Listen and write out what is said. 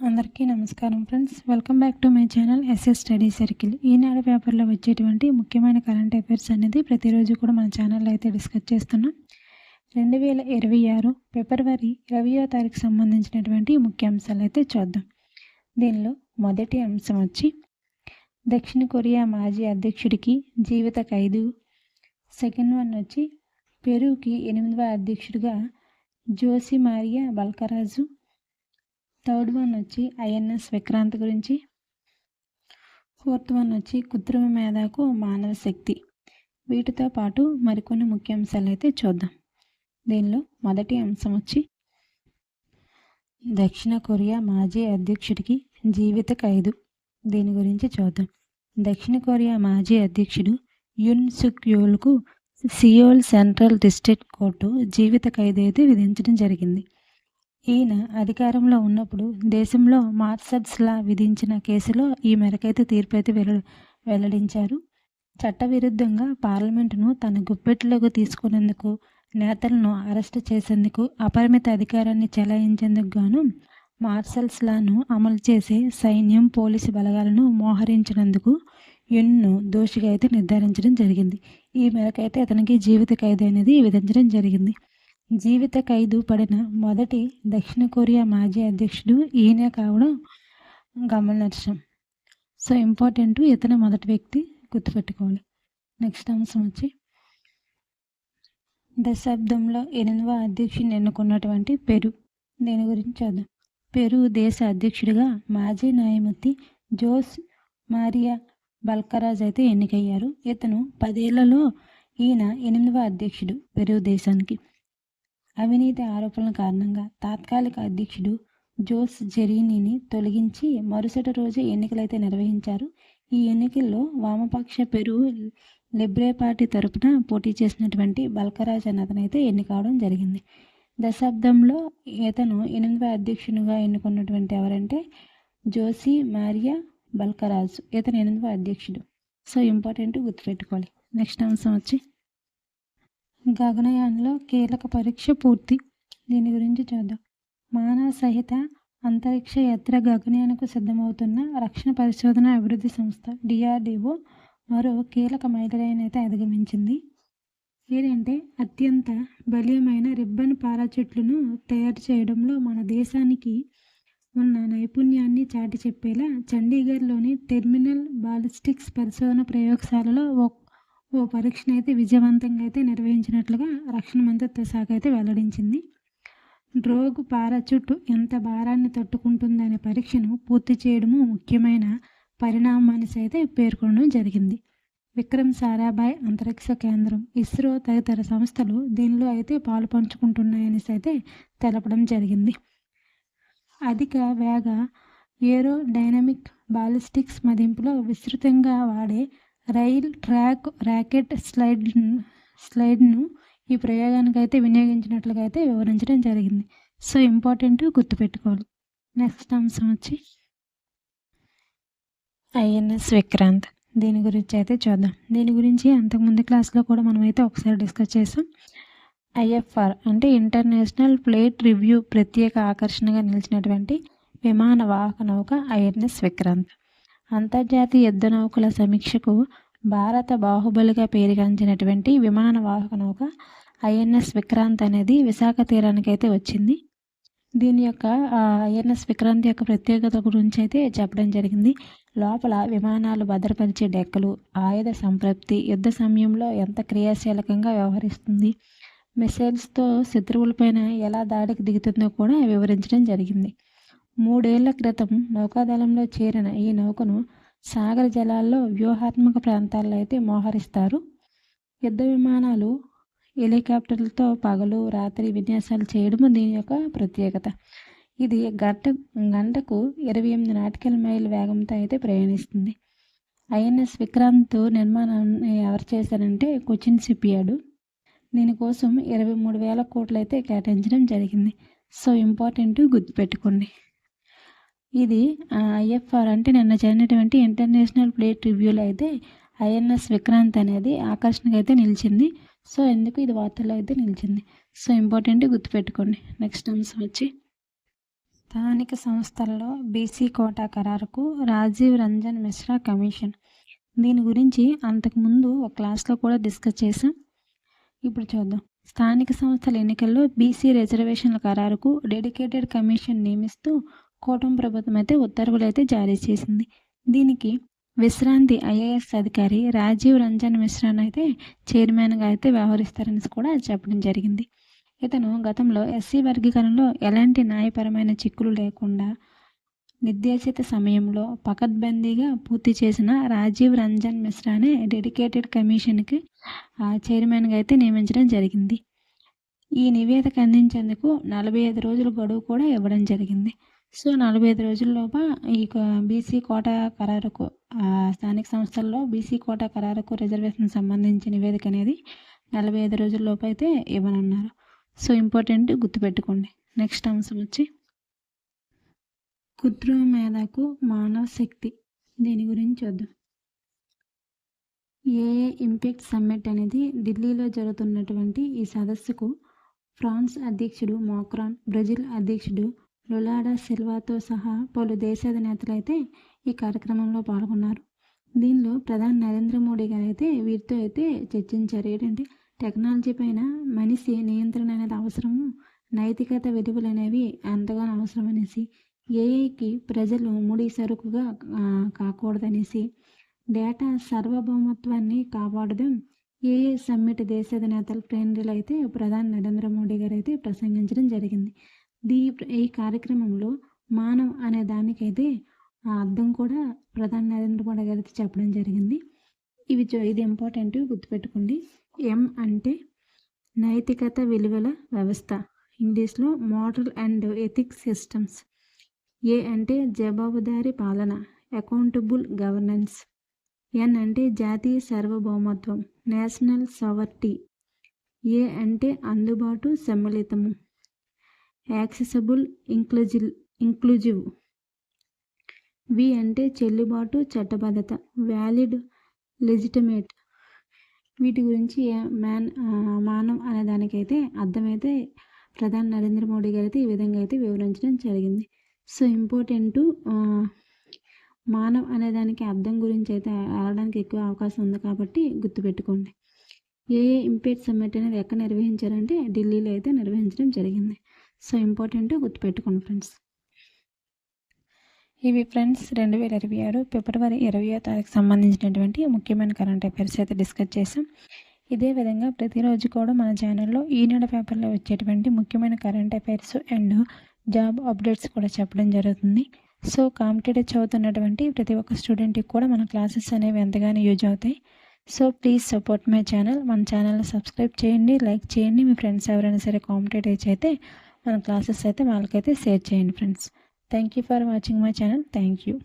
అందరికీ నమస్కారం friends. Welcome back to my channel S S study circle. Eenadu పేపర్లో వచ్చేటువంటి ముఖ్యమైన కరెంట్ అఫైర్స్ అనేది ప్రతిరోజు కూడా మన ఛానల్లో అయితే డిస్కస్ చేస్తున్నాం. 2026 ఫిబ్రవరి 20వ తారీఖు సంబంధించినటువంటి ముఖ్యాంశాలు అయితే చూద్దాం. దీనిలో మొదటి అంశం వచ్చి దక్షిణ కొరియా మాజీ అధ్యక్షుడికి జీవిత ఖైదు. సెకండ్ వన్ వచ్చి పెరూకి 8వ అధ్యక్షుడిగా జోసి మారియా బల్కరాజు. థర్డ్ వన్ వచ్చి ఐఎన్ఎస్ విక్రాంత్ గురించి. ఫోర్త్ వన్ వచ్చి కృత్రిమ మేధకు మానవ శక్తి. వీటితో పాటు మరికొన్ని ముఖ్యాంశాలు అయితే చూద్దాం. దీనిలో మొదటి అంశం వచ్చి దక్షిణ కొరియా మాజీ అధ్యక్షుడికి జీవిత ఖైదు. దీని గురించి చూద్దాం. దక్షిణ కొరియా మాజీ అధ్యక్షుడు Un సుక్ యోల్కు Seoul central district court జీవిత ఖైదు అయితే విధించడం జరిగింది. ఈయన అధికారంలో ఉన్నప్పుడు దేశంలో మార్షల్స్ లా విధించిన కేసులో ఈ మేరకైతే తీర్పు అయితే వెల్లడించారు. చట్టవిరుద్ధంగా పార్లమెంటును తన గుప్పెట్లోకి తీసుకునేందుకు, నేతలను అరెస్టు చేసేందుకు, అపరిమిత అధికారాన్ని చెలాయించేందుకు గాను మార్షల్స్ లాను అమలు చేసే సైన్యం, పోలీసు బలగాలను మోహరించినందుకు యున్ను దోషిగా అయితే నిర్ధారించడం జరిగింది. ఈ మేరకైతే అతనికి జీవిత ఖైదు అనేది విధించడం జరిగింది. జీవిత ఖైదు పడిన మొదటి దక్షిణ కొరియా మాజీ అధ్యక్షుడు ఈయనే కావడం గమనార్హం. సో ఇంపార్టెంట్, ఇతను మొదటి వ్యక్తి, గుర్తుపెట్టుకోవాలి. నెక్స్ట్ అంశం వచ్చి దశాబ్దంలో 8వ అధ్యక్షుడిని ఎన్నుకున్నటువంటి పెరు. దీని గురించి చూద్దాం. పెరు దేశ అధ్యక్షుడిగా మాజీ న్యాయమూర్తి జోస్ మారియా బల్కరాజ్ అయితే ఎన్నికయ్యారు. ఇతను 10 ఏళ్లలో ఈయన 8వ అధ్యక్షుడు పెరు దేశానికి. అవినీతి ఆరోపణల కారణంగా తాత్కాలిక అధ్యక్షుడు జోస్ జెరీనీని తొలగించి మరుసటి రోజు ఎన్నికలైతే నిర్వహించారు. ఈ ఎన్నికల్లో వామపక్ష పెరు లిబ్రే పార్టీ తరపున పోటీ చేసినటువంటి బల్కరాజ్ అనే అతనైతే ఎన్నికవడం జరిగింది. దశాబ్దంలో ఇతను 8వ అధ్యక్షునిగా ఎన్నుకున్నటువంటి ఎవరంటే జోసి మారియా బల్కరాజ్. ఇతను 8వ అధ్యక్షుడు. సో ఇంపార్టెంట్, గుర్తుపెట్టుకోవాలి. నెక్స్ట్ అంశం వచ్చి గగనయాన్లో కీలక పరీక్ష పూర్తి. దీని గురించి చూద్దాం. మానవ సహిత అంతరిక్ష యాత్ర గగనయానకు సిద్ధమవుతున్న రక్షణ పరిశోధన అభివృద్ధి సంస్థ DRDO మరో కీలక మైలురాయిని అయితే అధిగమించింది. ఏంటంటే అత్యంత బలీయమైన రిబ్బన్ పారాచూట్లను తయారు చేయడంలో మన దేశానికి ఉన్న నైపుణ్యాన్ని చాటి చెప్పేలా చండీగఢ్లోని టెర్మినల్ బాలిస్టిక్స్ పరిశోధన ప్రయోగశాలలో ఓ పరీక్షను అయితే విజయవంతంగా అయితే నిర్వహించినట్లుగా రక్షణ మంత్రిత్వ శాఖ అయితే వెల్లడించింది. డ్రోగ్ పారాచూట్ ఎంత భారాన్ని తట్టుకుంటుందనే పరీక్షను పూర్తి చేయడము ముఖ్యమైన పరిణామాన్ని అయితే పేర్కొనడం జరిగింది. విక్రమ్ సారాభాయ్ అంతరిక్ష కేంద్రం, ఇస్రో తదితర సంస్థలు దీనిలో అయితే పాలు పంచుకుంటున్నాయని అయితే తెలపడం జరిగింది. అధిక వేగ ఏరో డైనమిక్ బాలిస్టిక్స్ మదింపులో విస్తృతంగా వాడే రైల్ ట్రాక్ రాకెట్ స్లైడ్ను ఈ ప్రయోగానికి అయితే వినియోగించినట్లుగా అయితే వివరించడం జరిగింది. సో ఇంపార్టెంట్, గుర్తుపెట్టుకోవాలి. నెక్స్ట్ అంశం వచ్చి ఐఎన్ఎస్ విక్రాంత్. దీని గురించి అయితే చూద్దాం. దీని గురించి అంతకుముందు క్లాస్లో కూడా మనం అయితే ఒకసారి డిస్కస్ చేసాం. IFR అంటే ఇంటర్నేషనల్ ఫ్లీట్ రివ్యూ ప్రత్యేక ఆకర్షణగా నిలిచినటువంటి విమాన వాహక నౌక ఐఎన్ఎస్ విక్రాంత్. అంతర్జాతీయ యుద్ధ నౌకల సమీక్షకు భారత బాహుబలిగా పేరుగాంచినటువంటి విమాన వాహక నౌక ఐఎన్ఎస్ విక్రాంత్ అనేది విశాఖ తీరానికి అయితే వచ్చింది. దీని యొక్క ఐఎన్ఎస్ విక్రాంత్ యొక్క ప్రత్యేకత గురించి అయితే చెప్పడం జరిగింది. లోపల విమానాలు భద్రపరిచే డెక్కలు, ఆయుధ సంపృప్తి, యుద్ధ సమయంలో ఎంత క్రియాశీలకంగా వ్యవహరిస్తుంది, మిసైల్స్తో శత్రువులపైన ఎలా దాడికి దిగుతుందో కూడా వివరించడం జరిగింది. 3 ఏళ్ల క్రితం నౌకాదళంలో చేరిన ఈ నౌకను సాగర జలాల్లో వ్యూహాత్మక ప్రాంతాల్లో అయితే మోహరిస్తారు. యుద్ధ విమానాలు, హెలికాప్టర్లతో పగలు రాత్రి విన్యాసాలు చేయడము దీని యొక్క ప్రత్యేకత. ఇది గంటకు 28 నాటికల్ మైల్ వేగంతో అయితే ప్రయాణిస్తుంది. ఐఎన్ఎస్ విక్రాంత్ నిర్మాణాన్ని ఎవరు చేశారంటే కొచ్చిన్ షిప్యార్డ్. దీనికోసం 23,000 కోట్లు అయితే కేటాయించడం జరిగింది. సో ఇంపార్టెంట్, గుర్తుపెట్టుకోండి. ఇది IFR అంటే నిన్న జరిగినటువంటి ఇంటర్నేషనల్ ఫ్లీట్ రివ్యూలో అయితే ఐఎన్ఎస్ విక్రాంత్ అనేది ఆకర్షణగా అయితే నిలిచింది. సో ఎందుకు ఇది వార్తల్లో అయితే నిలిచింది. సో ఇంపార్టెంట్, గుర్తుపెట్టుకోండి. నెక్స్ట్ అంశం వచ్చి స్థానిక సంస్థల్లో బీసీ కోటా ఖరారుకు రాజీవ్ రంజన్ మిశ్రా కమిషన్. దీని గురించి అంతకుముందు ఒక క్లాస్లో కూడా డిస్కస్ చేసాం. ఇప్పుడు చూద్దాం. స్థానిక సంస్థల ఎన్నికల్లో బీసీ రిజర్వేషన్ల ఖరారుకు డెడికేటెడ్ కమిషన్ నియమిస్తూ కూటమి ప్రభుత్వం అయితే ఉత్తర్వులు అయితే జారీ చేసింది. దీనికి విశ్రాంతి ఐఏఎస్ అధికారి రాజీవ్ రంజన్ మిశ్రాన్ అయితే చైర్మన్గా అయితే వ్యవహరిస్తారని కూడా చెప్పడం జరిగింది. ఇతను గతంలో ఎస్సీ వర్గీకరణలో ఎలాంటి న్యాయపరమైన చిక్కులు లేకుండా నిర్దేశిత సమయంలో పకడ్బందీగా పూర్తి చేసిన రాజీవ్ రంజన్ మిశ్రానే డెడికేటెడ్ కమిషన్కి చైర్మన్గా అయితే నియమించడం జరిగింది. ఈ నివేదిక అందించేందుకు 45 రోజుల గడువు కూడా ఇవ్వడం జరిగింది. సో 45 రోజుల్లోప ఈ బీసీ కోటా ఖరారుకు స్థానిక సంస్థల్లో బీసీ కోటా ఖరారుకు రిజర్వేషన్ సంబంధించిన నివేదిక అనేది 45 రోజుల్లోపు అయితే ఇవ్వనున్నారు. సో ఇంపార్టెంట్ గుర్తుపెట్టుకోండి. నెక్స్ట్ అంశం వచ్చి కృత్రిమ మేధకు మానవ శక్తి. దీని గురించి చూద్దాం. ఏఏ ఇంపాక్ట్ సమ్మిట్ అనేది ఢిల్లీలో జరుగుతున్నటువంటి ఈ సదస్సుకు ఫ్రాన్స్ అధ్యక్షుడు మాక్రాన్, బ్రెజిల్ అధ్యక్షుడు లులా సిల్వాతో సహా పలు దేశాధినేతలు అయితే ఈ కార్యక్రమంలో పాల్గొన్నారు. దీనిలో ప్రధాని నరేంద్ర మోడీ గారు అయితే వీరితో అయితే చర్చించారు. ఏంటంటే టెక్నాలజీ పైన మనిషి నియంత్రణ అనేది అవసరము, నైతికత విలువలు అనేవి ఎంతగానో అవసరం అనేసి, ఏఐకి ప్రజలు ముడి సరుకుగా కాకూడదనేసి, డేటా సార్వభౌమత్వాన్ని కాపాడడం ఏఐ సమ్మిట్ దేశాధినేతల ప్లేనరీలో అయితే ప్రధాని నరేంద్ర మోడీ గారు అయితే ప్రసంగించడం జరిగింది. ఈ కార్యక్రమంలో మానవ్ అనే దానికైతే ఆ అర్థం కూడా ప్రధాని నరేంద్ర మోడీ గారు అయితే చెప్పడం జరిగింది. ఇది ఇంపార్టెంట్ గుర్తుపెట్టుకోండి. ఎం అంటే నైతికత విలువల వ్యవస్థ, ఇంగ్లీష్లో మోరల్ అండ్ ఎథిక్స్ సిస్టమ్స్. ఏ అంటే జవాబుదారీ పాలన, అకౌంటబుల్ గవర్నెన్స్. ఎన్ అంటే జాతీయ సార్వభౌమత్వం, నేషనల్ సావర్టీ. ఏ అంటే అందుబాటు, సమ్మిళితము, యాక్సెసబుల్, ఇంక్లూజివ్. వి అంటే చెల్లుబాటు, చట్టబద్ధత, వ్యాలిడ్, లెజిటిమేట్. వీటి గురించి మానవ్ అనే దానికైతే అర్థమైతే ప్రధాని నరేంద్ర మోడీ గారు అయితే ఈ విధంగా అయితే వివరించడం జరిగింది. సో ఇంపార్టెంట్, మానవ్ అనే దానికి అర్థం గురించి అయితే ఆడడానికి ఎక్కువ అవకాశం ఉంది కాబట్టి గుర్తుపెట్టుకోండి. ఏఏ ఇంపాక్ట్ సమ్మిట్ అనేది ఎక్కడ నిర్వహించారంటే ఢిల్లీలో అయితే నిర్వహించడం జరిగింది. సో ఇంపార్టెంట్ గుర్తుపెట్టుకోండి ఫ్రెండ్స్. ఇవి ఫ్రెండ్స్ 2026 ఫిబ్రవరి 20వ తారీఖు సంబంధించినటువంటి ముఖ్యమైన కరెంట్ అఫైర్స్ అయితే డిస్కస్ చేసాం. ఇదే విధంగా ప్రతిరోజు కూడా మన ఛానల్లో ఈనాడు పేపర్లో వచ్చేటువంటి ముఖ్యమైన current affairs and job updates కూడా చెప్పడం జరుగుతుంది. సో కాంపిటేటివ్ చదువుతున్నటువంటి ప్రతి ఒక్క స్టూడెంట్కి కూడా మన క్లాసెస్ అనేవి ఎంతగానో యూజ్ అవుతాయి. So please support my channel. మన ఛానల్ని సబ్స్క్రైబ్ చేయండి, లైక్ చేయండి. మీ ఫ్రెండ్స్ ఎవరైనా సరే కాంపిటేటివ్ అయితే మన క్లాసెస్ అయితే వాళ్ళకైతే షేర్ చేయండి friends. Thank you for watching my channel. Thank you.